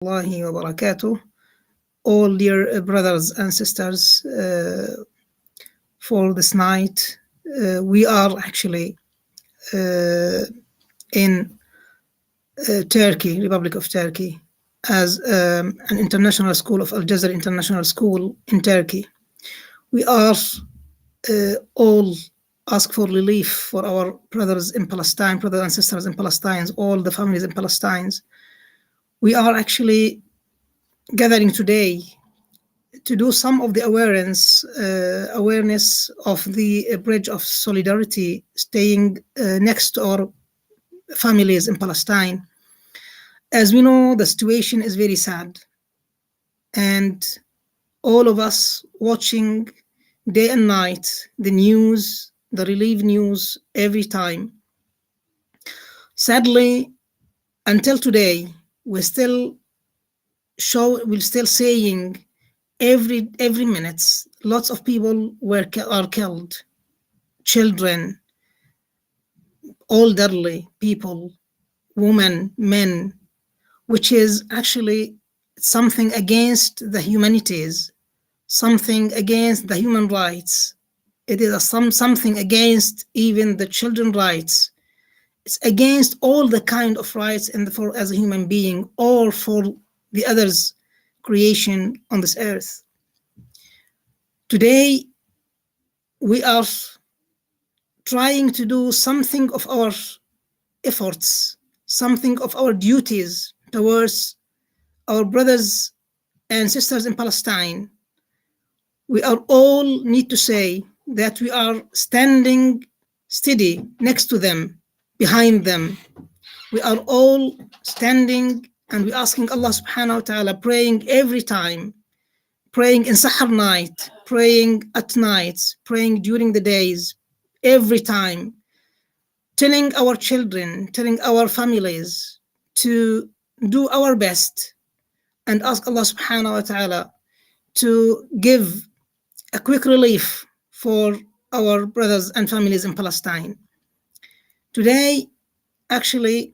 Allahi wa barakatuh. All dear brothers and sisters, for this night, we are actually in Turkey, Republic of Turkey, as an international school of Aljazari International School in Turkey. We are all ask for relief for our brothers in Palestine, brothers and sisters in Palestine, all the families in Palestine. We are actually gathering today to do some of the awareness of the bridge of solidarity, staying next to our families in Palestine. As we know, the situation is very sad, and all of us watching day and night the news, the relief news every time. Sadly, until today, we're still saying every minute lots of people are killed, children, elderly people, women, men, which is actually something against the humanities, something against the human rights. It is something against even the children's rights. It's against all the kind of rights for as a human being or for the others creation on this earth. Today, we are trying to do something of our efforts, something of our duties towards our brothers and sisters in Palestine. We are all need to say that we are standing steady next to them, behind them. We are all standing and we're asking Allah subhanahu wa ta'ala, praying every time, praying in Sahar night, praying at nights, praying during the days, every time, telling our children, telling our families to do our best and ask Allah subhanahu wa ta'ala to give a quick relief for our brothers and families in Palestine. Today, actually,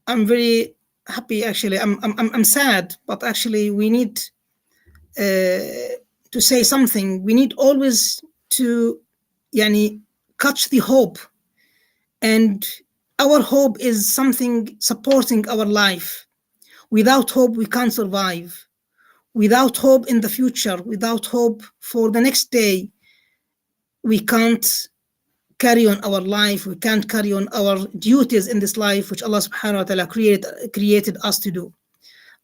I'm very happy. Actually, I'm sad, but actually, we need to say something. We need always to, catch the hope, and our hope is something supporting our life. Without hope, we can't survive. Without hope in the future, without hope for the next day, we can't carry on our life. We can't carry on our duties in this life, which Allah subhanahu wa ta'ala created us to do.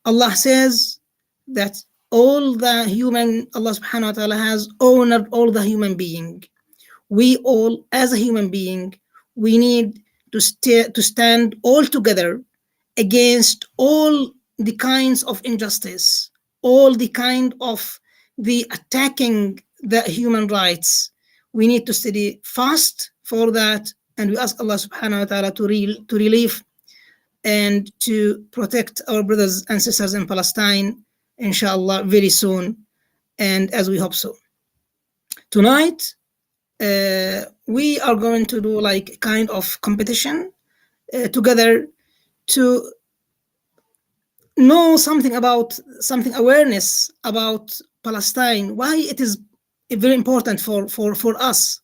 Allah says that all the human, Allah subhanahu wa ta'ala has honored all the human being. We all, as a human being, we need to stand all together against all the kinds of injustice, all the kind of the attacking the human rights. We need to study fast for that, and we ask Allah subhanahu wa ta'ala to relieve and to protect our brothers and sisters in Palestine, inshallah, very soon, and as we hope so. Tonight, we are going to do like kind of competition together to know something awareness about Palestine, why it is very important for us,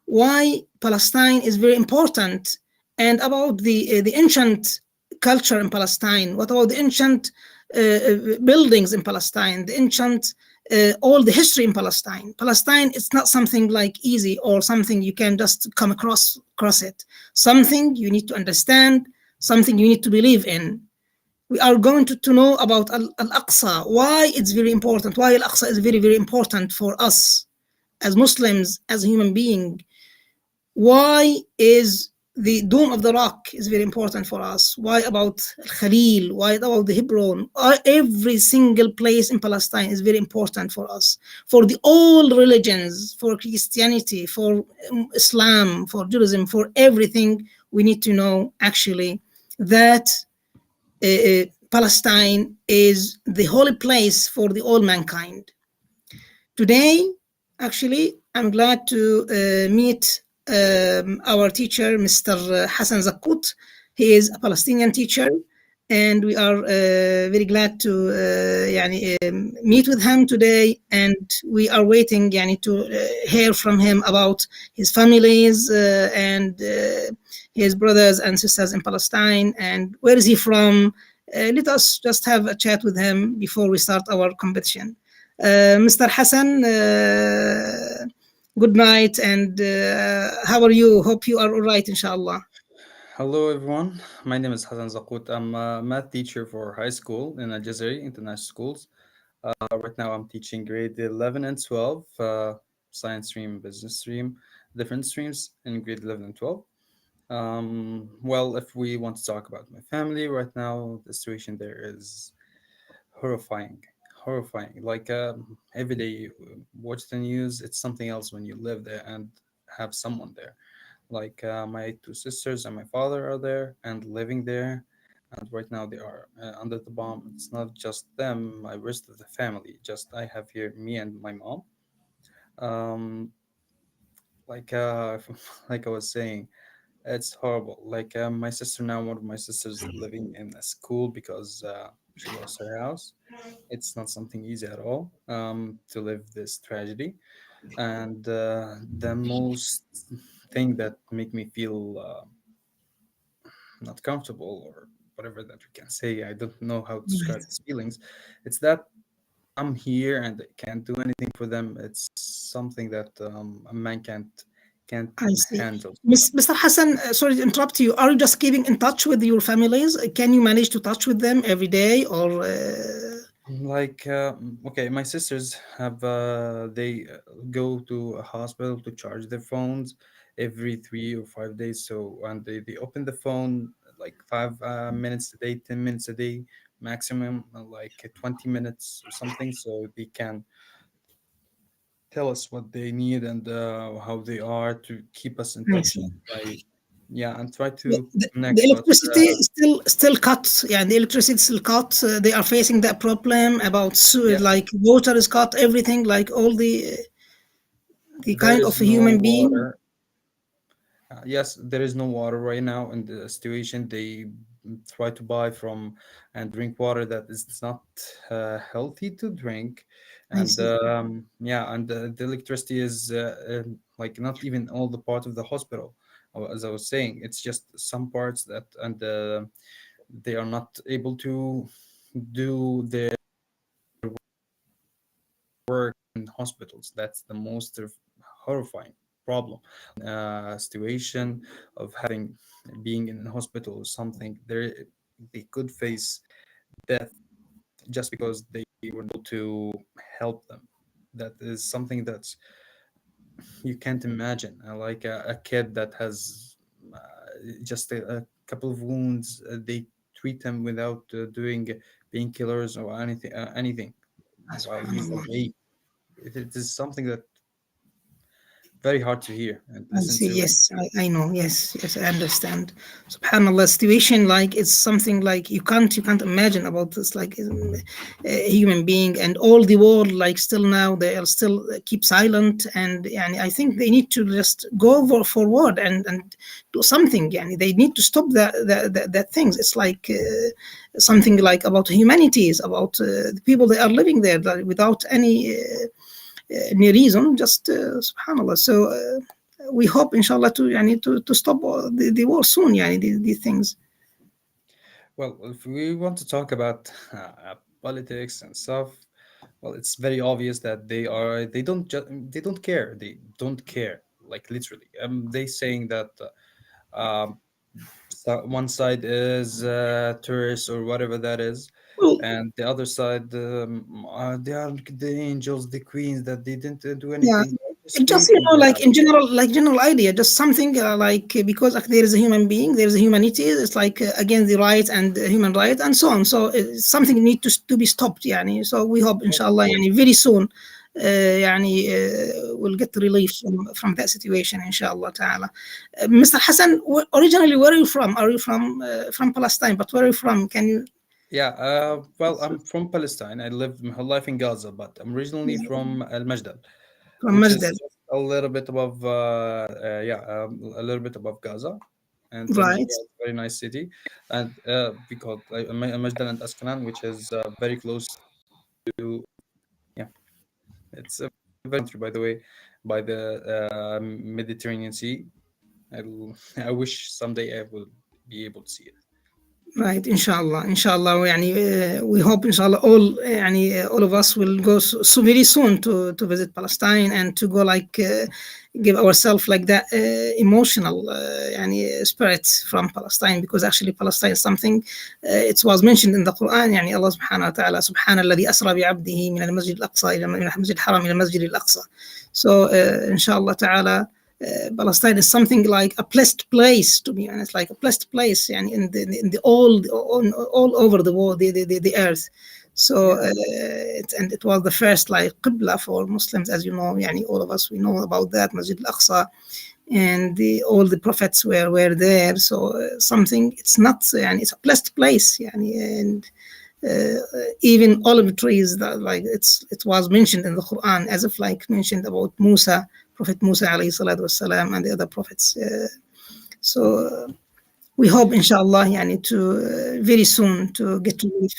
why Palestine is very important, and about the ancient culture in Palestine, what about the ancient buildings in Palestine, the ancient all the history in Palestine. Palestine, it's not something like easy or something you can just come across it. Something you need to understand, something you need to believe in. We are going to know about Al-Aqsa, why it's very important, why Al-Aqsa is very, very important for us as Muslims, as a human being. Why is the Dome of the Rock is very important for us? Why about Khalil? Why about the Hebron? Every single place in Palestine is very important for us. For the all religions, for Christianity, for Islam, for Judaism, for everything, we need to know actually that Palestine is the holy place for the all mankind. Today, actually, I'm glad to meet our teacher, Mr. Hassan Zakut. He is a Palestinian teacher, and we are very glad to meet with him today, and we are waiting to hear from him about his families and his brothers and sisters in Palestine, and where is he from. Let us just have a chat with him before we start our competition. Mr. Hassan, good night, and how are you? Hope you are all right, inshallah. Hello, everyone. My name is Hassan Zakut. I'm a math teacher for high school in Aljazari International Schools. Right now, I'm teaching grade 11 and 12, science stream, business stream, different streams in grade 11 and 12. Well, if we want to talk about my family right now, the situation there is horrifying. Horrifying. Like every day you watch the news, it's something else when you live there and have someone there. Like my two sisters and my father are there and living there, and right now they are under the bomb. It's not just them, my rest of the family. Just I have here me and my mom. Um, like like I was saying, it's horrible. Like my sister now, one of my sisters living in a school because she lost her house. It's not something easy at all to live this tragedy. And the most thing that make me feel not comfortable or whatever that we can say. I don't know how to describe these feelings. It's that I'm here and I can't do anything for them. It's something that a man can't I see. handle. Mr. Hassan, sorry to interrupt you. Are you just keeping in touch with your families? Can you manage to touch with them every day, or Like okay, my sisters have they go to a hospital to charge their phones every 3 or 5 days. So and they open the phone like 5 minutes a day, 10 minutes a day maximum, like 20 minutes or something, so they can tell us what they need and how they are to keep us in I touch. see. I Yeah, and try The, to the connect. But electricity still cut. Yeah, the electricity still cut. They are facing that problem about yeah, like water is cut. Everything like all the there kind is of a no human being. water. Yes, there is no water right now in the situation. They try to buy from and drink water that is not healthy to drink, I and see. yeah, and the electricity is like not even all the part of the hospital. As I was saying, it's just some parts that, and they are not able to do their work in hospitals. That's the most horrifying problem. Situation of having being in a hospital or something, they could face death just because they were able to help them. That is something that you can't imagine. Like a kid that has just a couple of wounds, they treat him without doing painkillers or anything while he's Subhanallah. awake. It is something that very hard to hear and I listen see. to. Yes, I know. Yes, yes, I understand. Subhanallah, situation like it's something like you can't imagine about this. Like a human being and all the world, like still now they are still keep silent, and I think they need to just go forward and do something. And they need to stop that things. It's like something like about humanities, about the people that are living there like, without any reason, just subhanallah. So we hope inshallah to stop the war soon, these things. Well, if we want to talk about politics and stuff, well, it's very obvious that they don't care. They don't care, like literally. They saying that one side is tourists or whatever that is, Well, and the other side they are the angels, the queens that they didn't do yeah, anything. Just just waiting there. like in general, like general idea, just something because there is a human being, there is a humanity. It's like against the rights and human rights and so on. So something need to be stopped. So we hope Of inshallah, course. very soon. We'll get relief from that situation inshallah ta'ala. Mr. Hassan, originally where are you from? Are you from Palestine? But where are you from? Can you Yeah, well, I'm from Palestine. I lived my whole life in Gaza, but I'm originally from Al Majdal, from which is Masdar? just a little bit above, yeah, a little bit above Gaza. and Right, Tangier is a very nice city, and we call Majdan and Asqalan, which is very close to, yeah, it's a very country, by the way, by the Mediterranean Sea. I wish someday I will be able to see it. right. Inshallah. يعني, we hope, inshallah, all of us will go so very soon to visit Palestine and to go like give ourselves like that emotional يعني spirit from Palestine, because actually Palestine is something it was mentioned in the Quran. يعني Allah subhanahu wa ta'ala سبحان الذي أسرى بعبده من المسجد الأقصى إلى من المسجد الحرام إلى المسجد الأقصى. So inshallah ta'ala, Palestine is something like a blessed place, to be honest, like a blessed place, and in the all over the world, the earth. So Yeah, and it was the first like qibla for Muslims, as you know. Yani all of us we know about that Masjid al-Aqsa, and all the prophets were there. So something it's not, and it's a blessed place, and uh, even olive trees that like it was mentioned in the Quran, as if like mentioned about Musa, Prophet Musa alayhi salatu wasalam, and the other prophets. So we hope, inshallah, yani, to very soon to get relief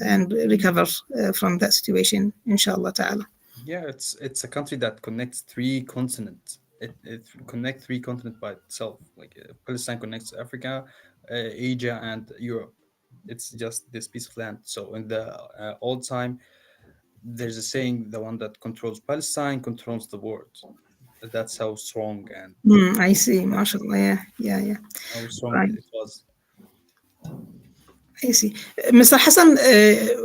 and recover from that situation, inshallah ta'ala. yeah, it's a country that connects three continents. It connects three continents by itself. Like Palestine connects Africa, Asia, and Europe. It's just this piece of land. So in the old time, there's a saying: the one that controls Palestine controls the world. That's how strong and I see, mashallah, yeah. how strong Right. it was. I see. Mr. Hassan,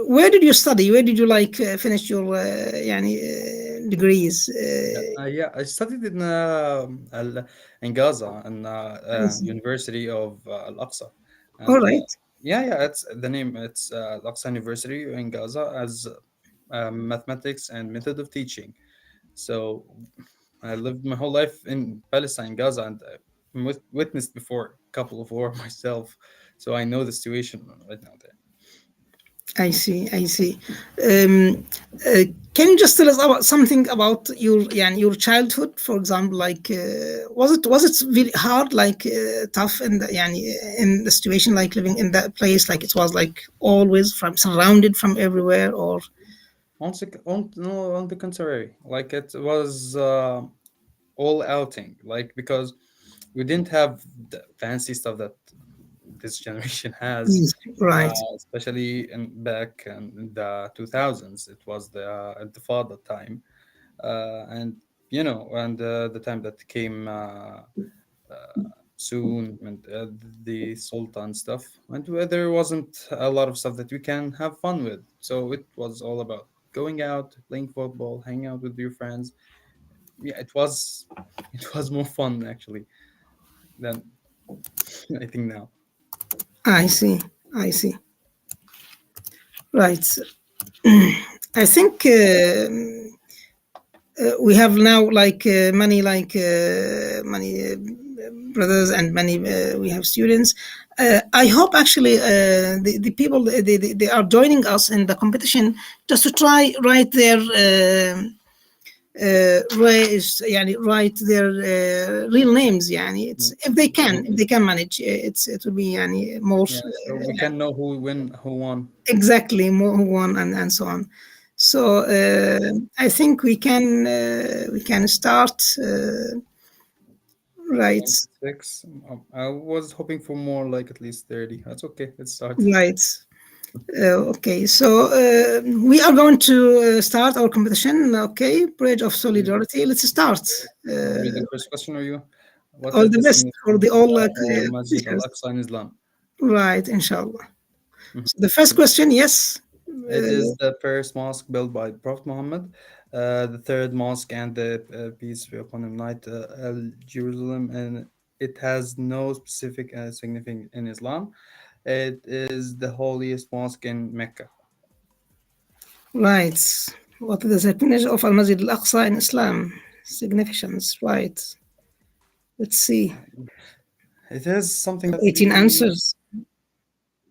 where did you study? Where did you like finish your يعني, degrees? Yeah, I studied in Gaza in I see. University of Al Aqsa, All and right. yeah, it's the name. It's Al Aqsa University in Gaza as mathematics and method of teaching. So I lived my whole life in Palestine, Gaza, and witnessed before a couple of war myself. So I know the situation right now there. I see. Um, can you just tell us about something about your يعني, your childhood, for example, like was it really hard, like tough in the يعني, in the situation, like living in that place, like it was like always from surrounded from everywhere, or No, on the contrary, like it was all outing, like because we didn't have the fancy stuff that this generation has, yes, right? especially back in the 2000s. It was the Intifada time, and and the time that came soon, and the Sultan stuff, and where there wasn't a lot of stuff that you can have fun with. So it was all about going out, playing football, hanging out with your friends. Yeah, it was it was more fun actually than I think now. I see, I see, right. I think we have now like many brothers and many we have students. I hope actually the people they are joining us in the competition just to try write their يعني write their real names يعني it's Yeah. if they can manage it will be يعني more Yeah, so we can know who won. exactly more one and so on. So I think we can start right, 26. I was hoping for more, like at least 30. That's okay. Let's start. right. Okay, so we are going to start our competition. Okay, Bridge of Mm. Solidarity. Let's start. I'll read the first question. Are you? What All is the the best for significance the all of Masjid Al teachers. Aqsa in Islam? Right, inshallah. Mhm. So the first question, yes. It is the first mosque built by Prophet Muhammad, the third mosque and the peace be upon him night Jerusalem, and it has no specific significance in Islam. It is the holiest mosque in Mecca. Right. What is the significance of Al Masjid Al Aqsa in Islam? Significance, right. Let's see. It is something that 18 we, answers.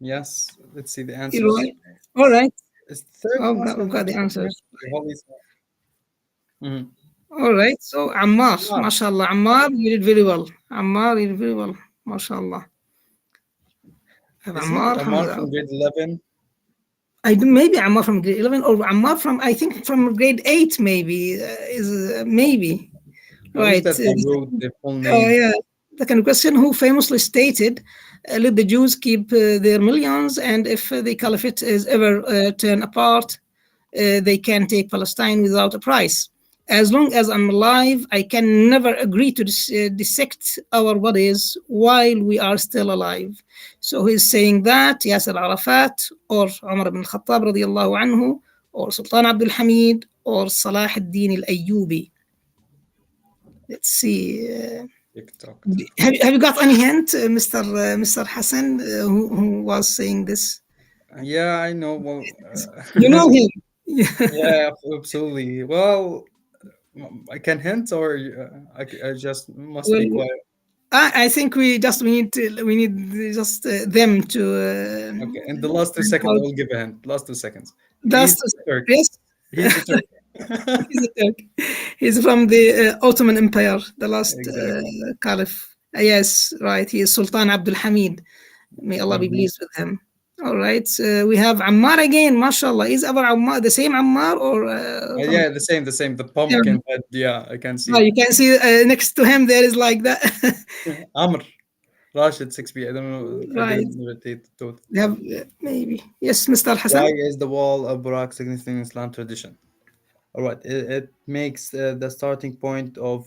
yes, let's see the You're answers. right. All right. It's the third Oh, mosque we've in got the Mecca, answers. the holiest. Mhm. All right. So Ammar, Ammar. mashallah. Ammar, you did very well. Ammar, you did very well. MashaAllah. We have Is he Ammar, Amar Hamza. from grade 11? I do, maybe Ammar from grade 11 or Ammar from, I think, from grade 8, maybe. Maybe. How is Right. that they wrote the full Oh, name? yeah. The kind of question who famously stated, let the Jews keep their millions, and if the caliphate is ever torn apart, they can take Palestine without a price. As long as I'm alive, I can never agree to dissect our bodies while we are still alive. So he's saying that Yasser Arafat or Umar ibn Khattab radiallahu anhu or Sultan Abdul Hamid or Salah ad-Din al-Ayyubi. Let's see. TikTok. Have you got any hint, Mr. Hassan, who was saying this? Yeah, I know. Well, You know him. Yeah. yeah, absolutely. Well, I can hint, or I just must Well, be quiet. I think we need just them to Okay, in the last 2 seconds, I will give a hint. Last 2 seconds. He's that's a Turk. yes. He's a Turk. He's a Turk. He's from the Ottoman Empire, the last Exactly. caliph. Yes, right. He is Sultan Abdul Hamid. May Allah be Mhm. pleased with him. All right. We have Ammar again. MashaAllah. Is our Ammar the same Ammar or from? Yeah, the same. The Yeah, pumpkin head. Yeah, I can see oh, it. you can see next to him there is like that. Amr, Rashid 6B. I don't know. I Right. didn't rotate to. We have maybe. Yes, Mr. Why Hassan. is the wall of Burak significant in Islam tradition? All right, it makes the starting point of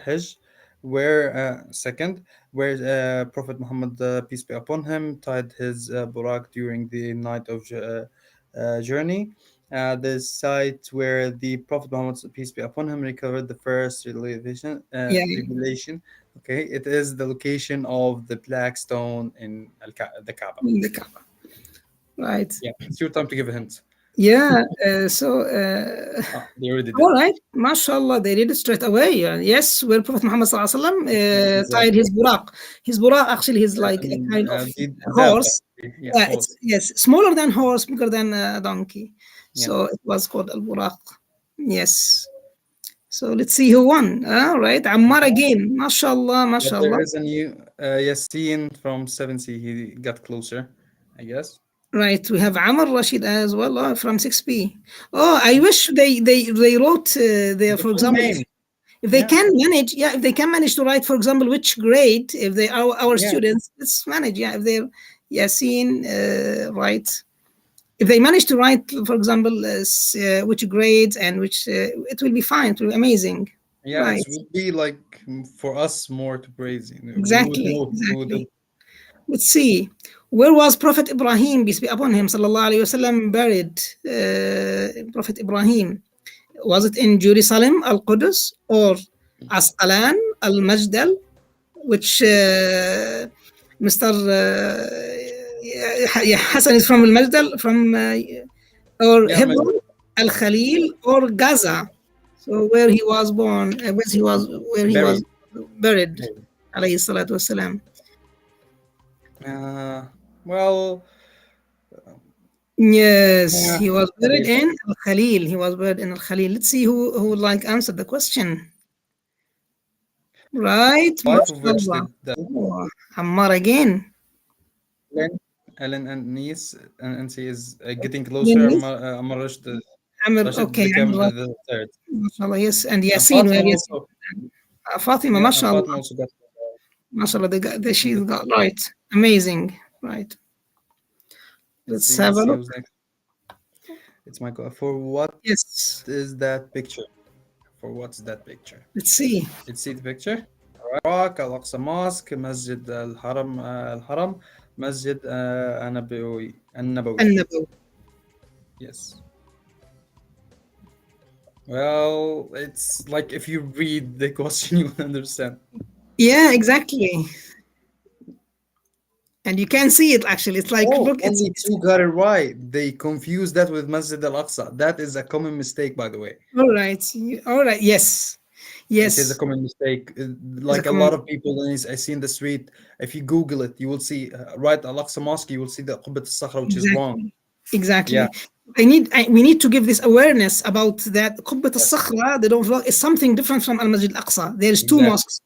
Hajj, where second, where Prophet Muhammad peace be upon him tied his burak during the night of journey. The site where the Prophet Muhammad peace be upon him recovered the first revelation. Yeah, Revelation. Okay, it is the location of the black stone in the Kaaba. in the Kaaba. Right. Yeah, it's your time to give a hint. Yeah. They already All did. right. MashaAllah, they did it straight away. Yes, where Prophet Muhammad Sallallahu Alaihi Wasallam tied Exactly. his buraq. His buraq actually is like a kind of The dabba. horse. Yeah, It's horse. yes, smaller than horse, bigger than a donkey. Yeah. So it was called al buraq. Yes. So let's see who won. All right. Ammar again. MashaAllah, But there MashaAllah. is a new Yassine from 7C. He got closer, I guess. Right, we have Amr Rashid as well from 6B. Oh, I wish they wrote there, The for full example, name. if they Yeah. can manage, yeah, if they can manage to write, for example, which grade, if they are our Yeah. students, let's manage, yeah, if they're Yasin, right. If they manage to write, for example, which grades and which, it will be fine, it will be amazing. Yeah, it Right, would be like for us more to praise. We would exactly, know who the. exactly. Let's see. Where was Prophet Ibrahim, peace be upon him, sallallahu alayhi wasallam, buried? Prophet Ibrahim. Was it in Jerusalem, Al Qudus, or Asqalan, Al Majdal, which Mr. Hassan is from Al Majdal, from or Yeah, Hebron, Al Khalil, or Gaza? So where he was born, where he was buried. buried, alayhi salatu wasalam. Well, Yes, yeah, he was buried Khalil. in Al Khalil. He was buried in Al Khalil. Let's see who would like answer the question. Right, Wife of which mashallah. did the Oh, Ammar again. Ellen, Ellen and niece, and she is getting closer. Yes, Amar Rashid, Amr, Rashid okay, became Amr, the third. mashallah, yes, and And Yasin, we Fatima have Yasin. also. Fatima, Yeah, and mashallah, Fatima also got mashallah, she's the got third. right. Amazing, right. Let's have Let's a see look. who's next. It's my call. For what Yes, is that picture? For what's that picture? let's see. Let's see the picture. Iraq, Al Aqsa Mosque, Masjid Al Haram, Masjid An Nabawi. An-Nabawi. Yes. Well, it's like if you read the question, you will understand. Yeah, exactly. And you can see it actually. It's like, Oh, look, only two got it right. They confused that with Masjid Al Aqsa. That is a common mistake, by the way. all right. All right. Yes. It is a Yes. common mistake. It's a Like a common. lot of people I see in the street, if you Google it, you will see right Al Aqsa Mosque, you will see the Qubbat al Sakhra, which is wrong. Exactly. Exactly. Yeah, We need to give this awareness about that. Qubbat yes, al-Sakhra, they don't is something different from Al-Masjid al-Aqsa. There's two exactly. mosques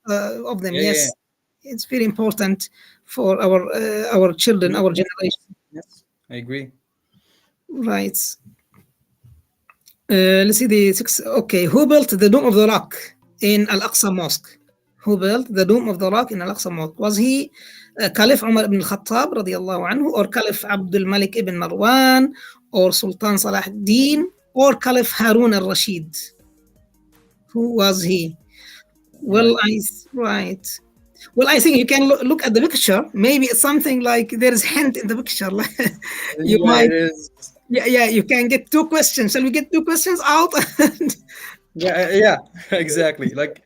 of them. Yeah, yeah, Yes. It's very important for our children, our generation. Yes, I agree. Right. Let's see the six. Okay, who built the Dome of the Rock in Al Aqsa Mosque? Who built the Dome of the Rock in Al Aqsa Mosque? Was he Caliph Umar ibn al-Khattab radiallahu anhu, or Caliph Abdul Malik ibn Marwan, or Sultan Salah ad-Din, or Caliph Harun al-Rashid? Who was he? Right. Right. Well, I think you can look at the picture. Maybe it's something like there is hint in the picture. You Yeah, might, it is. yeah. You can get two questions. Shall we get two questions out? Yeah, yeah, exactly. Like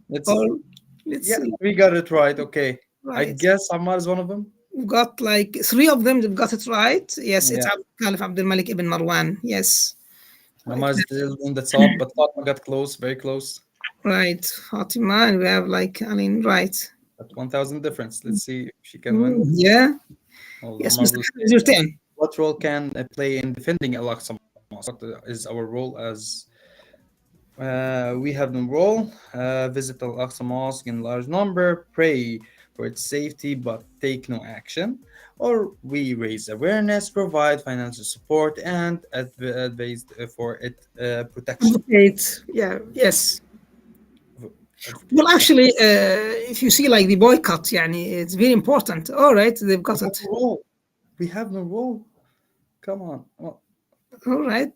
it's Or let's yeah, see. we got it right. Okay, I Right. guess Ammar is one of them. We've got like three of them that got it right. Yes, it's Yeah, Caliph Abdul Malik ibn Marwan. Yes. Right. Ammar is still in the top, but Fatma got close, very close. Right. Fatima, and we have like, I mean, right. At 1,000 difference. Let's see if she can win. Yeah. Well, Yes, Ammar Mr. will Khalid, say, it's your turn. what role can I play in defending Al-Aqsa Mosque? What is our role as we have no role, visit Al Aqsa Mosque in large number, pray for its safety but take no action, or we raise awareness, provide financial support, and advise for its protection. Advocate. Yeah. Yes. Well, Advocate, yeah. actually, if you see like the boycott, يعني, it's very important. All right, they've We got have it. no role. We have no role. Come on. Oh, All right.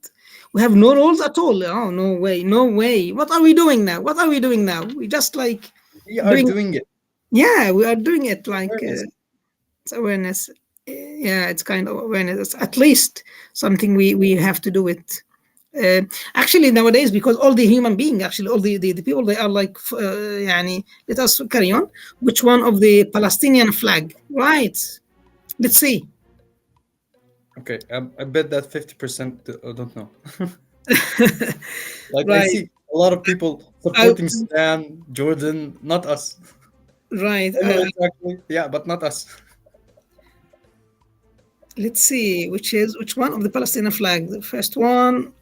We have no rules at all. Oh, no way. No way. What are we doing now? What are we doing now? We just like we are doing, doing it. yeah, we are doing it like Awareness. it's awareness. Yeah, it's kind of awareness. It's at least something we have to do it. Actually, nowadays, because all the human being, actually, all the people, they are like, يعني, let us carry on. Which one of the Palestinian flag? Right. Let's see. Okay, I bet that 50% don't know. Like I Right. see a lot of people I, supporting Sudan, Jordan, not us. right. I know it's actually yeah, but not us. Let's see. Which one of the Palestinian flag? The first one.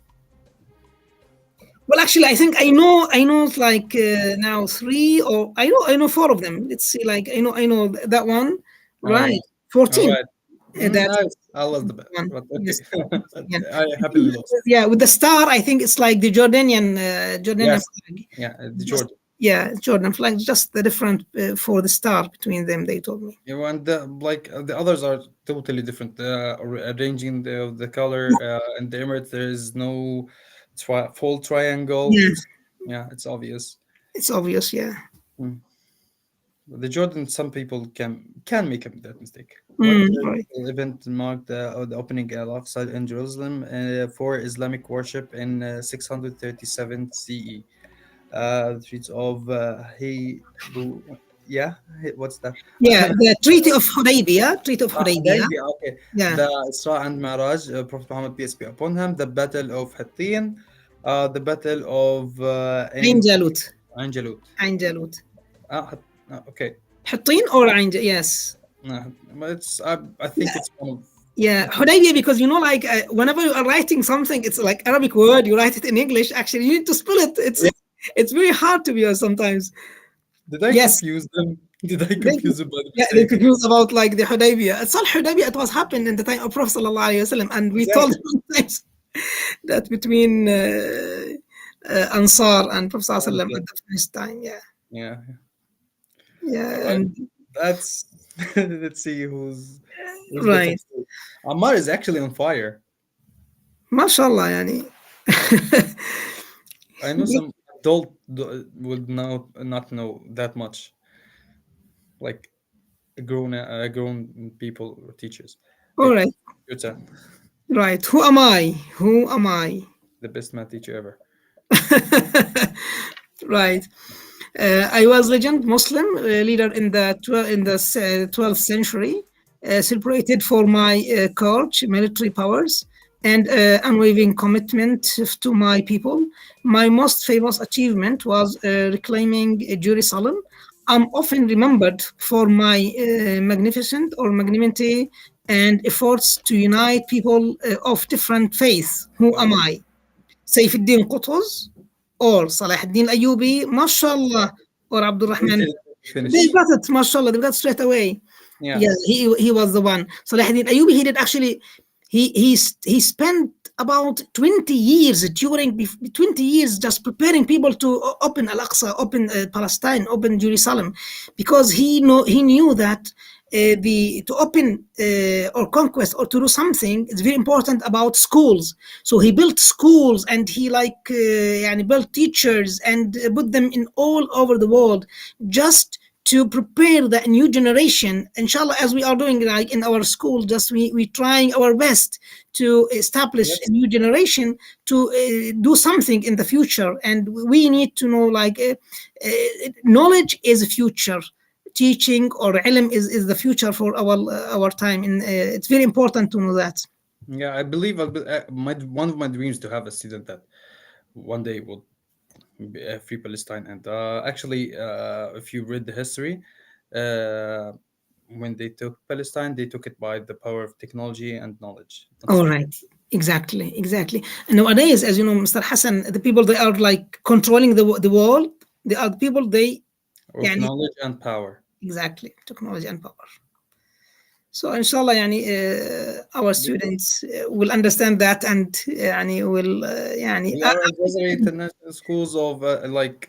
Well, actually, I think I know like now three, or I know four of them. Let's see. Like I know that one. All Right. right, all 14. right. That's Nice. I was the best, one. but Yes. okay. Yeah. I happily lost. Yeah, with the star, I think it's like the Jordanian Yes, flag. yeah, the Just Jordan. yeah, Jordan flag. Just the different for the star between them. They told me. Yeah, and the others are totally different. Arranging the color and the Emirates, there is no full triangle. Yeah, Yeah, it's obvious. it's obvious. Yeah. Mm. The Jordan, some people can make that mistake. What Right. event marked the opening Al-Aqsa in Jerusalem for Islamic worship in 637 CE? The streets of yeah, what's that? Yeah, the Treaty of Hudaybiyah. Treaty of Hudaybiyah. Hudaybiyah, okay. Yeah. The Isra and Mi'raj, Prophet Muhammad, peace be upon him. The Battle of Hattin, the Battle of Ain in Jalut. Angelut. Ain Jalut. Okay. Hattin or Ain Yes. But it's I think it's one of Yeah, Hudaybiyah, because like whenever you are writing something, it's like Arabic word. You write it in English. Actually, you need to spell it. yeah. It's very hard to be honest sometimes. Did I Yes. confuse them? Did I They, confuse them by the yeah, they're mistake? confused about like the Hudaybiyah. It's all Hudaybiyah. It was happened in the time of Prophet sallallahu alaihi wasallam, and we told Exactly. sometimes that between Ansar and Prophet sallallahu alaihi wasallam at the first time. Yeah, Yeah. yeah, Right. and That's let's see who's the top right. two. Ammar is actually on fire. MashaAllah, yani. I know some adult would not know that much, like grown people or teachers. All Okay, right, your turn. right. Who am I? Who am I? The best math teacher ever. Right. I was legend Muslim leader in the 12th century, celebrated for my courage, military powers, and unwavering commitment to my people. My most famous achievement was reclaiming Jerusalem. I'm often remembered for my magnificent or magnanimity and efforts to unite people of different faiths. Who am Wow. I? سيف الدين قطز or Salah ad-Din Ayyubi, mashallah, or Abdul Rahman. They finish. got it, mashallah, they got it straight away. Yeah. Yeah, he was the one. Salahuddin Ayyubi, he did actually, he spent about 20 years 20 years just preparing people to open Al-Aqsa, open Palestine, open Jerusalem, because he knew that the to open or conquest or to do something, it's very important about schools. So he built schools, and he يعني built teachers and put them in all over the world, just to prepare the new generation, inshallah, as we are doing like in our school. Just we trying our best to establish a Yes. new generation to do something in the future. And we need to know knowledge is future. Teaching or ilm is the future for our time. And it's very important to know that. Yeah, I believe my one of my dreams to have a student that one day will free Palestine. And actually, if you read the history, uh, when they took Palestine, they took it by the power of technology and knowledge, not All strength. right. Exactly. And nowadays, as you know, Mr. Hassan, the people they are like controlling the world. They are the people they, Of يعني, knowledge and power. exactly, technology and power. So inshallah, our Because students will understand that, and will we are Aljazari international schools of like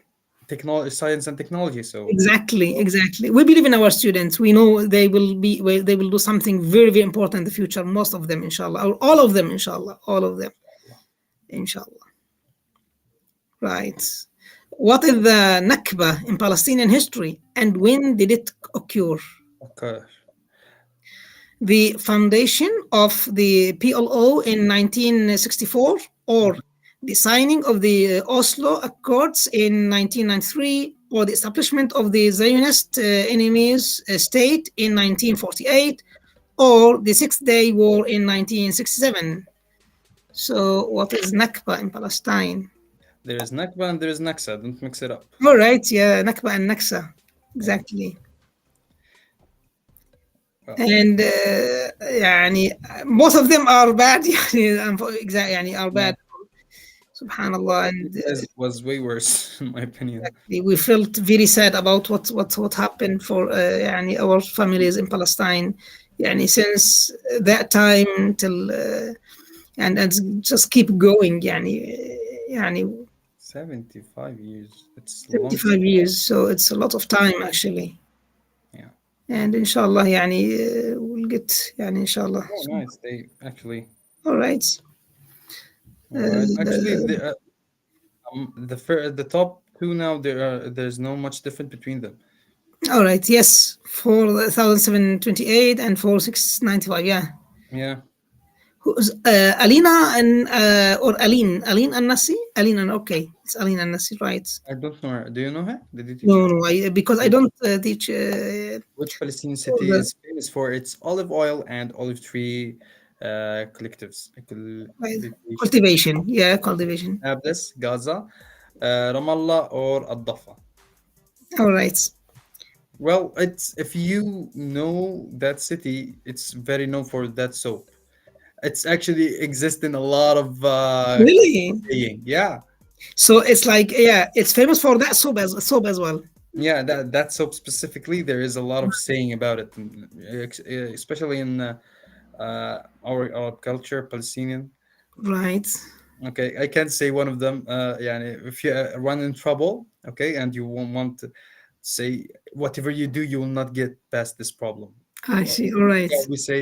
technology, science, and technology. So exactly. We believe in our students. We know they will do something very, very important in the future. Most of them, inshallah, or all of them, inshallah, all of them, inshallah. Right. What is the Nakba in Palestinian history, and when did it occur? okay, The foundation of the PLO in 1964, or the signing of the Oslo Accords in 1993, or the establishment of the Zionist enemies state in 1948, or the Six Day War in 1967. So, what is Nakba in Palestine? there is Nakba and there is Naksa. Don't mix it up. All right, yeah, Nakba and Naksa, Yeah. exactly. Well, And both of them are bad. Exactly, are yeah. bad. Subhanallah. And Was way worse in my opinion. we felt very sad about what happened for our families in Palestine. Since that time till and just keep going. 75 years. It's a long 75 time. years. So it's a lot of time actually. Yeah. And inshallah, we'll get, inshallah. Oh, So, nice. They actually. all right. All right. Actually, the top two now there's no much difference between them. All right. Yes. For 1728 and for 695. Yeah. Yeah. Who's Alina and or Aline An-Nasi? Okay. It's Aline An-Nasi, right? I don't know her. Do you know her? Did you teach No, her? no, because I Which, don't teach which Palestinian all city is famous for its olive oil and olive tree collectives? Cultivation. cultivation. Yeah, cultivation. Nablus, Gaza, Ramallah, or Ad-Dafa. All right. Well, it's if you know that city, it's very known for that soap. It's actually exists in a lot of Really? saying. Yeah, So it's like, yeah, it's famous for that soap as well. yeah. That soap specifically, there is a lot of saying about it, especially in our culture, Palestinian. Right. Okay, I can't say one of them. Yeah, if you run in trouble, okay, and you won't want to say whatever you do, you will not get past this problem. I Well, see. All right. yeah, we say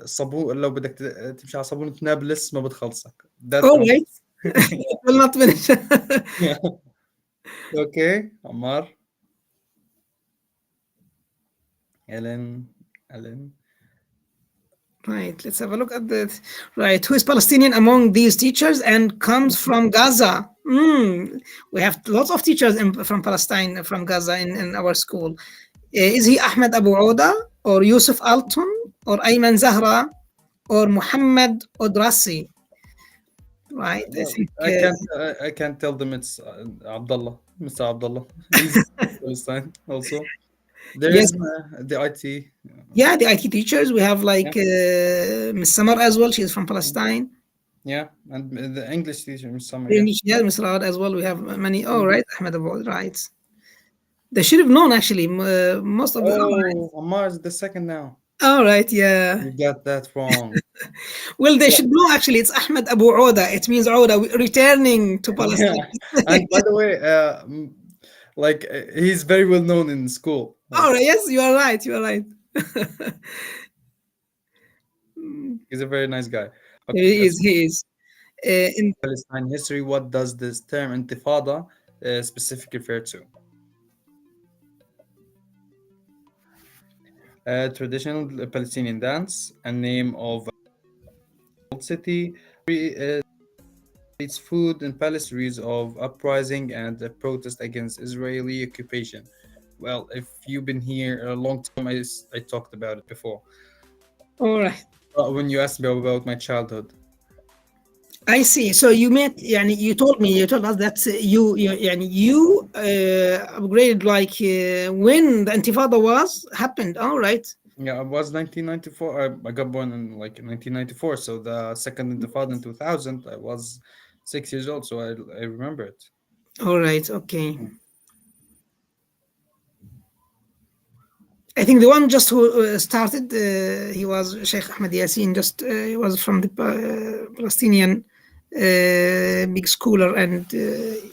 صابون لو بدك تمشي على صابونة نابلس ما بتخلصك. That All one. right. It will not finish. Yeah. Okay, Ammar, Ellen, Ellen. Right, let's have a look at that. Right, who is Palestinian among these teachers and comes from Gaza? We have lots of teachers from Palestine, from Gaza in our school. Is he Ahmed Abu Oda, or Yusuf Alton, or Ayman Zahra, or Muhammad Odrasi? Right, I Well, think, I can't tell them it's Abdullah, Mr. Abdullah. He's Palestine also. There yes, is the IT. yeah, the IT teachers. We have Yeah, like Miss Samar as well. She's from Palestine. yeah, and the English teacher, Miss Summer. The Yeah, English, yeah, Miss Rawad as well. We have many. Oh, Mhm. right, Ahmed Abu Oda, right. They should have known actually. Most of the. Oh, Ammar is the second now. All right, yeah. You got that wrong. Well, they Yeah, should know actually. It's Ahmed Abu Oda. It means Oda returning to yeah. Palestine. And by the way, like he's very well known in school. All Like right, yes, you are right. You are right. he's a very nice guy. Okay, He let's is. He is. In Palestine history. What does this term intifada specifically refer to? Traditional Palestinian dance, a name of a old city, its food and palace series of uprising and a protest against Israeli occupation. Well, if you've been here a long time, I talked about it before. all right. When you asked me about my childhood, I see. So you met, يعني you told us that you upgraded like when the Intifada was happened. All right. yeah, it was 1994. I got born in like 1994, so the second Intifada in 2000, I was 6 years old, so I remember it. All right. Okay. I think the one just who started, he was Sheikh Ahmed Yassin. Just he was from the Palestinian big schooler, and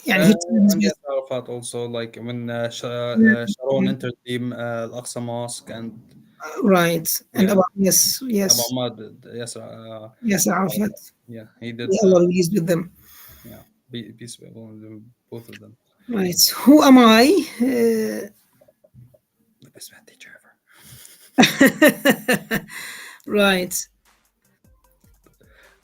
يعني he tried his And yes, best. Arafat also, like when Sharon entered the Al-Aqsa Mosque, and Right. And yeah, about yes, Abu yes, Ahmad, yes, yes, Arafat. yeah, he did. May Allah release with them. Yeah, peace be upon them, both of them. Right. Who am I? The best math teacher ever. Right.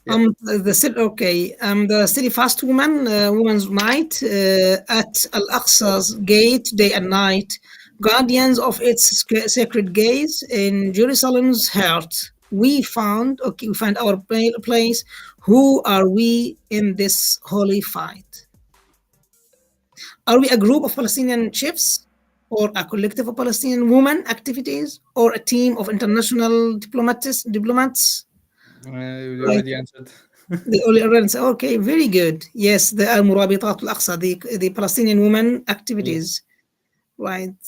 Yeah, I'm the steadfast woman, woman's night at Al Aqsa's gate, day and night, guardians of its sacred gaze in Jerusalem's heart. We find our place. Who are we in this holy fight? Are we a group of Palestinian chiefs, or a collective of Palestinian women activities, or a team of international diplomats? you Right. already answered. The only Iranians. Okay, very good. Yes, the Al Murabitat Al Aqsa, the Palestinian women Yes. activities. Right.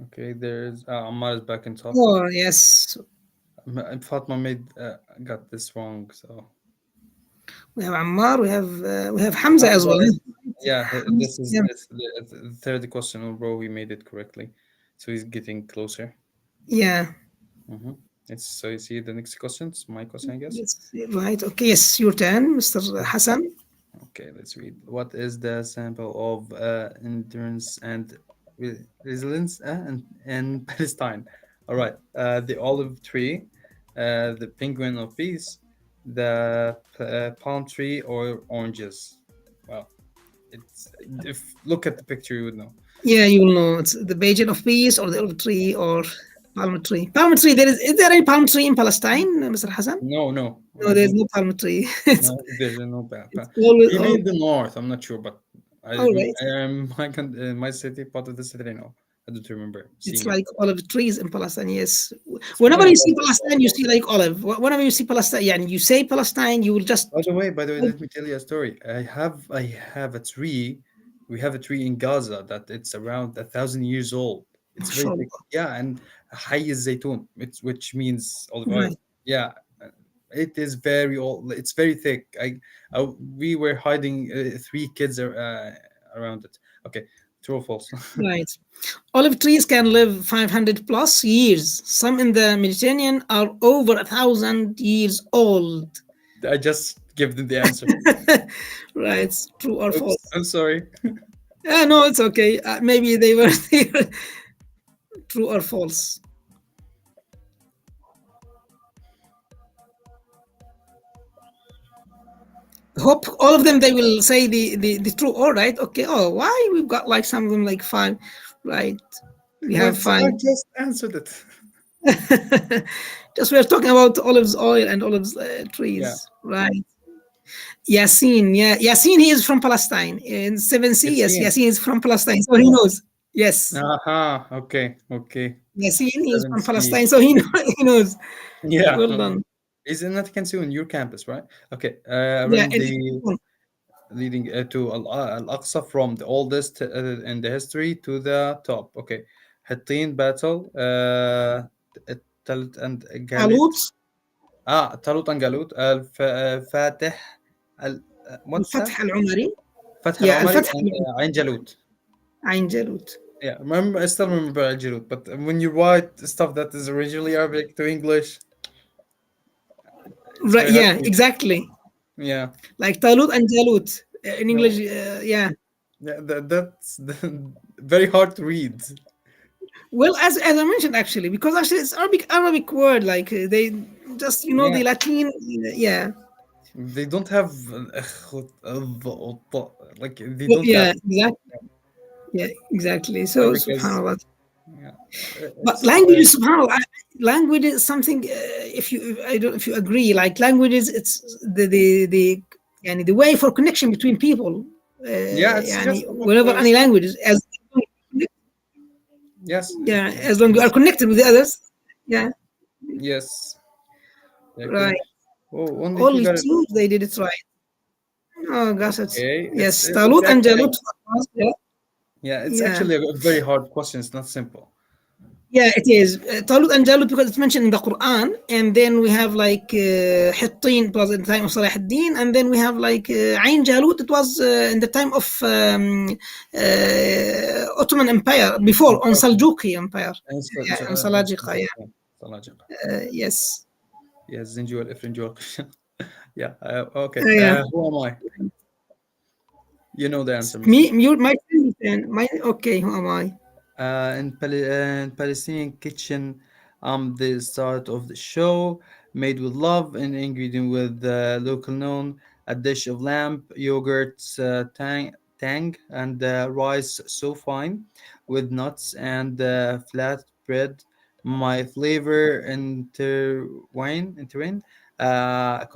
Okay, there's Ammar is back in top. Oh, yes. Fatma made got this wrong, so We have Ammar, we have Hamza as Hamza well. is, yeah. This is Yeah. the third question in a row. He made it correctly, so he's getting closer. Yeah. Mm-hmm. It's so you see the next question. It's my question, I guess. Yes. Right. Okay. Yes, your turn, Mr. Hassan. Okay, let's read. What is the sample of endurance and resilience in Palestine? All right. The olive tree, the penguin of peace, the palm tree, or oranges. Well, it's if look at the picture, you would know. Yeah, you will know it's the Bajan of Peace or the olive tree or palm tree. Palm tree. Is there any palm tree in Palestine, Mr. Hassan? No, no, No, I there's don't. no palm tree. it's No, there's no bad. it's always Maybe all, in the north, I'm not sure, but all right. my city, part of the city, I know. I don't remember It's seeing it. like olive trees in Palestine. Yes. It's funny Whenever how you that see works out. Palestine, you see like olive. Whenever you see Palestine, yeah, and you say Palestine, you will just By the way, let me tell you a story. I have a tree. We have a tree in Gaza that it's around 1,000 years old. It's very big. mashallah. Yeah, and Hayy zaytun, which means olive oil. Right. Yeah, it is very old. It's very thick. We were hiding three kids around it. Okay, true or false? Right. Olive trees can live 500 plus years. Some in the Mediterranean are over 1,000 years old. I just give them the answer. Right. True or Oops, false? I'm sorry. No, it's okay. Maybe they were there. True or false? Hope all of them they will say the true. All right. Okay. Oh, why we've got like some of them like five. Right. We But have five. I just answered it. Just we are talking about olives oil and olives Yeah. trees. Right. Yasin. Yeah. Yasin. He is from Palestine in 7C. It's Yes. seen. Yasin is from Palestine, so he knows. Yes. Aha. Okay. Okay. Yasin. He is Seven from C. Palestine, so he he knows. Yeah. Well done. Is it not can see on your campus, right? Okay. Yeah. Around the leading to Al-Aqsa from the oldest in the history to the top. Okay. Hittin battle, Talut and Galit. Talut, Talut and Galut, Fatih, what's that? الفتح العمري. Fath Yeah, al-Umari الفتح and العمري. Ain Jalut. عين جالوت. Yeah, remember, I still remember Al Jalut, but when you write stuff that is originally Arabic to English, it's Right, very hard yeah, to read. exactly. Yeah, Like Talut and Jalut in English. no, Yeah. yeah, that's very hard to read. Well, as I mentioned, actually, because actually it's Arabic word. Like they just Yeah, the Latin. Yeah. they don't have like they Well, don't have yeah. Exactly. Yeah. Exactly. So Arabic as Subhanallah. yeah, But it's language is Subhanallah. Language is something. If you agree, like languages, it's the يعني the way for connection between people. yeah, it's يعني just about whenever any language is as yes, yeah, as long as you are connected with the others. Yeah. yes, okay. Right. Oh, only if you Only got it two right. they did it right. Oh, got it. Okay, Yes, it's Talut and actually Jalut. Yeah, yeah, it's yeah, actually a very hard question. It's not simple. yeah. It is Talut and Jalut because it's mentioned in the Quran, and then we have like Hittin. It was in the time of Salah ad-Din, and then we have like Ain Jalut. It was in the time of Ottoman Empire before on Seljuki Empire. Yeah, on Salajika. Yeah, Salajiqa. yes. Yeah, Zinji wal Ifrinji wal Qishan. Yeah, okay. Yeah. Who am I? You know the answer, Me, Mrs. you, my turn. My okay. Who am I? In Palestinian kitchen, the start of the show, made with love, an ingredient with local known, a dish of lamb, yogurt, tang, and rice so fine, with nuts and flat bread. My flavor intertwine.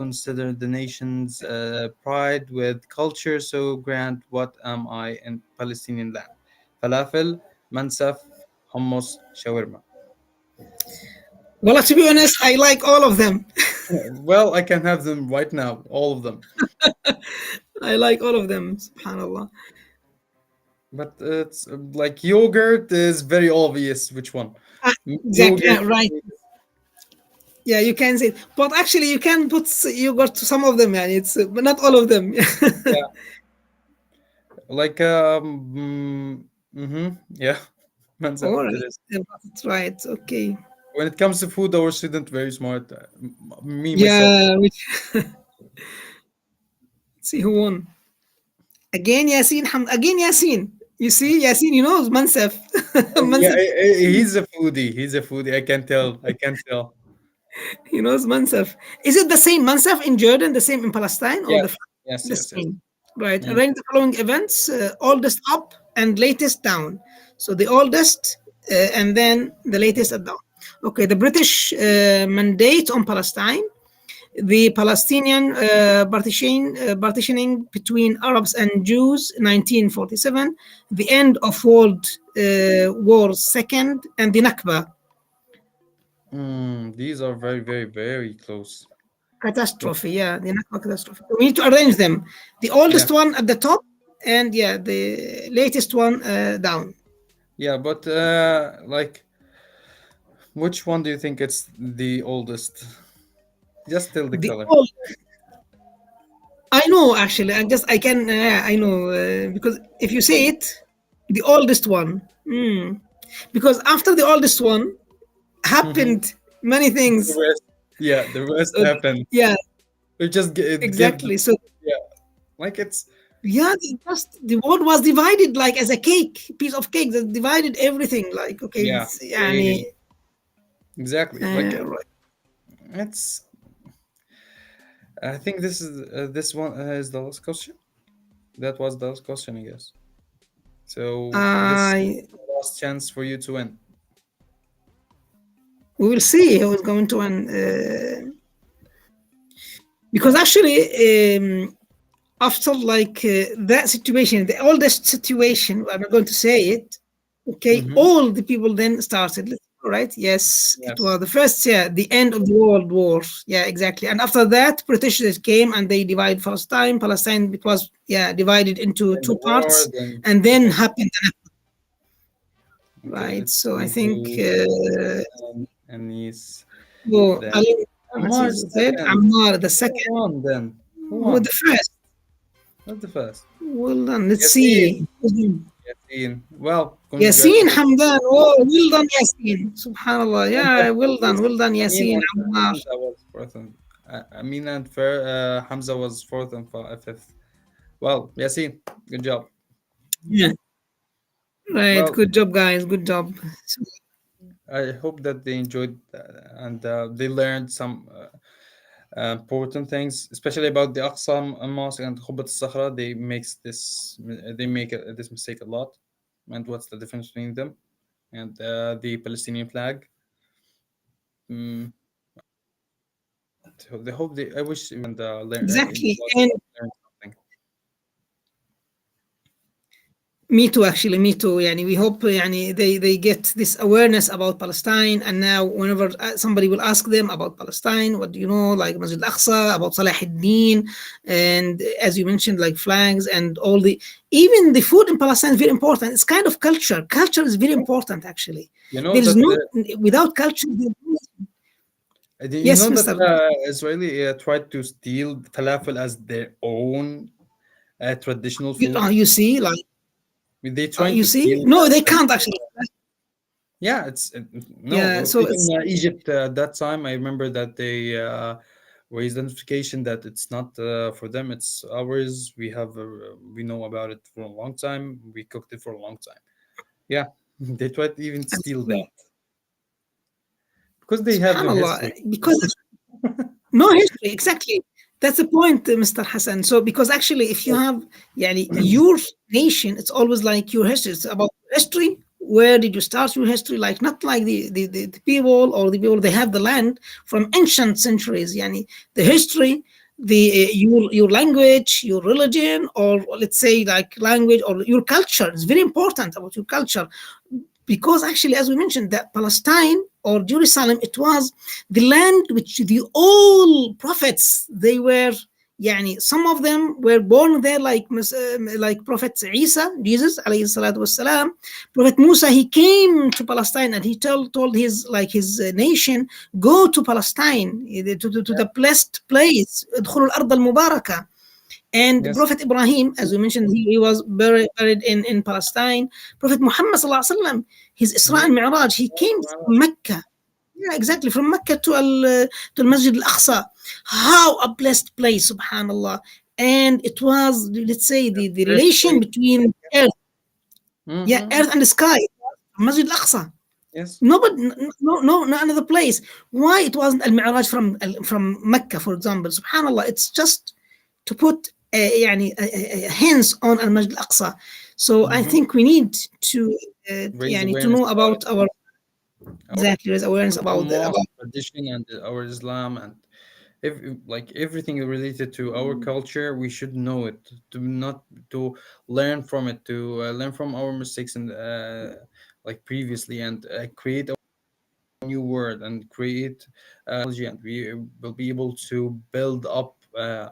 Consider the nation's pride with culture so grand. What am I in Palestinian land? Falafel, mansaf, hummus, shawarma. Well, to be honest, I like all of them. Well, I can have them right now, all of them. I like all of them. Subhanallah. But it's like yogurt is very obvious which one. Ah, exactly. Yogurt, Right. Yeah, you can say, but actually, you can put yogurt to some of them, and it's but not all of them. yeah, like yeah, mansaf. All It right. is. Yeah, that's right. Okay. When it comes to food, our student very smart. Me myself. Yeah. See who won again. Yasin. Again, Yasin. You see, Yasin. You know Mansaf. Yeah, Mansaf. he's a foodie. He's a foodie. I can tell. I can tell. He knows Mansaf. Is it the same Mansaf in Jordan, the same in Palestine, or Yes, the yes, the yes, yes. same? Right. Mm. Arrange the following events: oldest up and latest down. So the oldest and then the latest at down. Okay. The British mandate on Palestine, the Palestinian partitioning between Arabs and Jews, 1947, the end of World War Second, and the Nakba, These are very, very, very close. But catastrophe. Yeah, the Nakba catastrophe. We need to arrange them. The yeah, oldest one at the top, and yeah, the latest one down. yeah, but like, which one do you think it's the oldest? Just tell the The color. old, I know actually. I can I know because if you say it, the oldest one. Because after the oldest one Mhm. happened many The things. rest, yeah, the rest So happened. yeah, We just give the exactly. So yeah, like it's yeah, the world was divided like as a cake, piece of cake that divided everything. Like okay, yeah, it's, eh, يعني, exactly. Like right. it's. I think this one is the last question. That was the last question, I guess. So this is I the last chance for you to win. We will see who is going to win. Because actually, after like that situation, the oldest situation, I'm not going to say it. Okay, Hmm. all the people then started. right? Yes, it Yes. was the first, yeah, the end of the World War. Yeah, exactly. And after that, British came and they divided Palestine. Palestine, it was, yeah, divided into Then the two war, parts, then and the then whole. happened, Okay, right? let's So I go think, to Anis. oh, Then Ali, Ammar is is the the third, second. Ammar the Who second, won then? Who who the won? first? Not the first. Well done. Let's Yasin. see. Who's name? Yasin. Well, Yasin congratulations. Hamdan. Oh, well done, Yasin. Subhanallah. And then Yeah, was well done, Amin Yasin and Ammar. Hamza was fourth and Amin and Hamza was fourth and fifth. Well, Yasin, good job. Yeah, right. Well, Good job, guys. Good job. So, I hope that they enjoyed and they learned some important things, especially about the Aqsa Mosque and Khubat al-Sakhra. They make this mistake a lot. And what's the difference between them and the Palestinian flag? Mm, they hope they. I wish and learn it exactly. was And learn something. me too, actually, me too. Yani, we hope yani, they get this awareness about Palestine. And now, whenever somebody will ask them about Palestine, what do you know, like Masjid al Aqsa, about Salah ad-Din, and as you mentioned, like flags and all the, even the food in Palestine is very important. It's kind of culture. Culture is very important, actually. You know There is that no, without culture, you yes, know that Mr. Israeli tried to steal falafel as their own traditional You, food. you see, like, They trying you to see, steal no, that. they And can't actually. yeah, it's Yeah, no. so Even it's Egypt at that time, I remember that they raised notification that it's not for them, it's ours. We know about it for a long time. We cooked it for a long time. Yeah, they tried to even steal that because they have no subhanallah, history. because no history, exactly. That's the point, Mr. Hassan. So, because actually, if you have, yani, your nation, it's always like your history. It's about history. Where did you start your history? Like, not like the people or the people, they have the land from ancient centuries. Yani, the history, your language, your religion, or let's say like language or your culture is very important about your culture, because actually, as we mentioned, that Palestine or Jerusalem, it was the land which the all prophets, they were, يعني, some of them were born there, like Prophet Isa, Jesus alayhi salatu wasalam. Prophet Musa, he came to Palestine and he told his, like, his nation, go to Palestine, to the blessed place, ادخلوا الأرض المباركة. And Yes, Prophet Ibrahim, as we mentioned, he was buried in Palestine. Prophet Muhammad sallallahu alaihi wasallam, his Isra and Mhm. Mi'raj, he came from Mecca. Yeah, exactly, from Mecca to Masjid al-Aqsa. How a blessed place, subhanallah. And it was, let's say, the First relation place. between earth, yeah, Mm-hmm. earth and the sky, Masjid al-Aqsa. Yes. Nobody, no another place. Why it wasn't al-Mi'raj from Mecca, for example? Subhanallah, it's just to put hands on al-Majd al-Aqsa. So I Mm-hmm. think we need to Raise to awareness know about about it. our, Our exactly, raise awareness beautiful about mosque tradition and our Islam and like everything related to our culture, we should know it to not to learn from it, to learn from our mistakes and like previously and create a new word and create technology, and we will be able to build up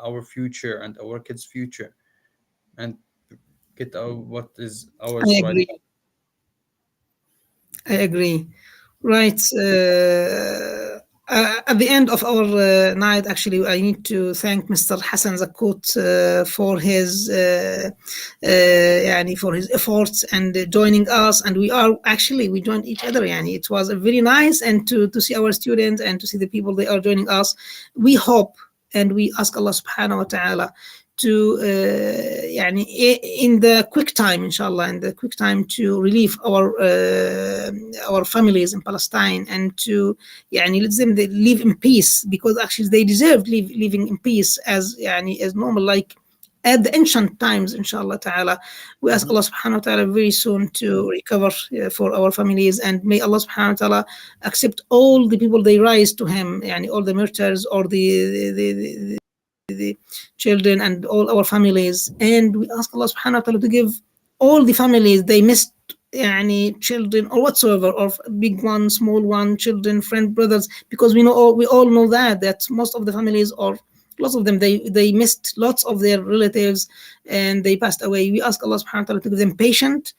our future and our kids' future and get our what is I ours right agree. now. I agree. Right. At the end of our night, actually, I need to thank Mr. Hassan Zakut for his efforts and joining us. And we joined each other. Yani, it was a very nice, and to see our students and to see the people they are joining us. We hope and we ask Allah Subhanahu wa Taala to in the quick time, inshallah, in the quick time, to relieve our families in Palestine, and to let them they live in peace, because actually they deserve living in peace as normal, like at the ancient times, inshallah ta'ala. We ask Mhm. Allah subhanahu wa ta'ala very soon to recover for our families, and may Allah subhanahu wa ta'ala accept all the people they rise to him, all the martyrs, or the children, and all our families. And we ask Allah subhanahu wa ta'ala to give all the families they missed children or whatsoever, or big one, small one, children, friend, brothers, because we all know that most of the families, or lots of them, they missed lots of their relatives and they passed away. We ask Allah subhanahu wa ta'ala to give them patience,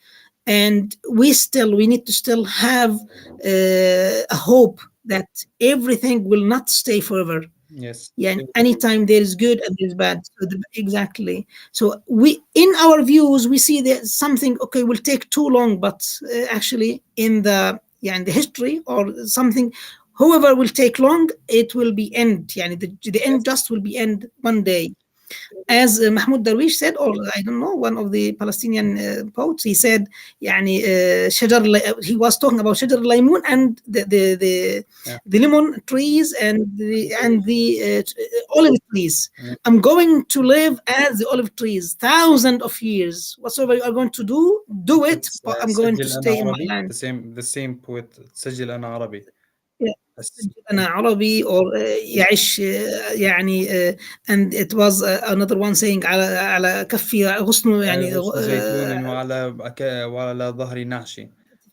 and we need to still have a hope that everything will not stay forever. Yes. Yeah, and anytime there is good and there's bad. Exactly. So we, in our views, we see that something, okay, will take too long, but actually in the history or something, whoever will take long, it will be end. Yeah, the end Yes. just will be end one day. As Mahmoud Darwish said, or I don't know, one of the Palestinian poets, he said, يعني, he was talking about شجر الليمون and Yeah. the lemon trees and the olive trees. Yeah. I'm going to live as the olive trees, thousands of years. Whatsoever you are going to do it, It's but I'm going to سجل أنا stay in my عربي. land. The same poet. سجل أنا عربي. Yeah. بس. أنا عربي or يعيش and it was another one saying على كفي غصن يعني غصن زيتون وعلى ظهر نعش.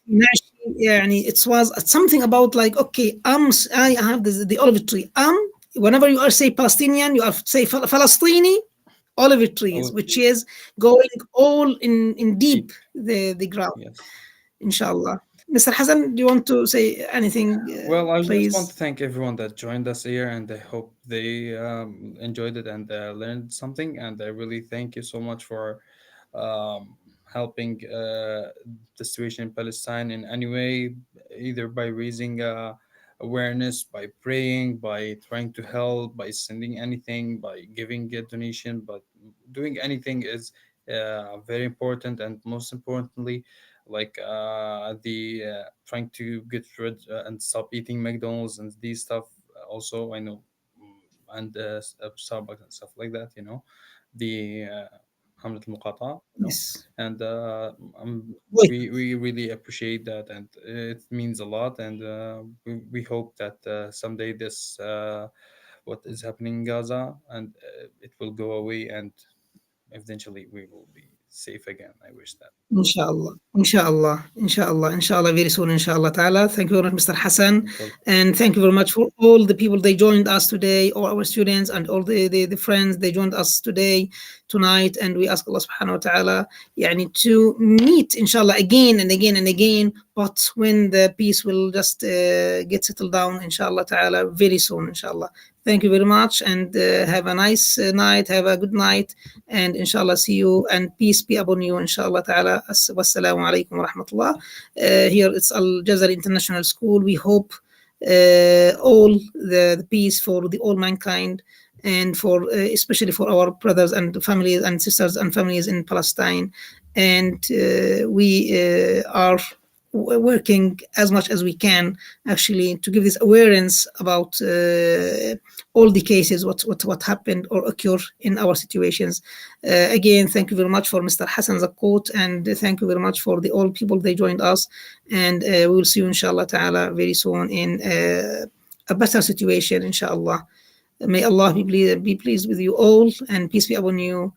نعش. يعني it was something about like, okay, I have the olive tree. Whenever you are say Palestinian, you are say Palestini olive trees, Oh, which is going all in deep. deep the ground. Yes. Inshallah. Mr. Hassan, do you want to say anything, Well, I just want to please? thank everyone that joined us here, and I hope they enjoyed it and learned something. And I really thank you so much for helping the situation in Palestine in any way, either by raising awareness, by praying, by trying to help, by sending anything, by giving a donation. But doing anything is very important, and most importantly, like the trying to get rid and stop eating McDonald's and these stuff. Also, I know, and Starbucks and stuff like that. The حملة المقاطعة. Yes. And Wait, we really appreciate that, and it means a lot. And we hope that someday this what is happening in Gaza, and it will go away, and eventually we will be safe again. I wish that. inshallah, inshallah, inshallah, inshallah, very soon, inshallah ta'ala. Thank you very much, Mr. Hassan. And thank you very much for all the people they joined us today, all our students and all the friends they joined us today, tonight. And we ask Allah subhanahu wa ta'ala يعني, to meet, inshallah, again and again and again. But when the peace will just get settled down, inshallah ta'ala, very soon, inshallah. Thank you very much, and have a nice night, have a good night, and inshallah see you, and peace be upon you, inshallah ta'ala. Wassalamu alaikum wa rahmatullah. Here it's Aljazari International School. We hope all the peace for the all mankind, and for especially for our brothers and families and sisters and families in Palestine. And we are working as much as we can, actually, to give this awareness about all the cases, what happened or occur in our situations. Again, thank you very much for Mr. Hassan Zakot, and thank you very much for the all people they joined us. And we will see you, inshallah ta'ala, very soon in a better situation, inshallah. May Allah be pleased with you all, and peace be upon you.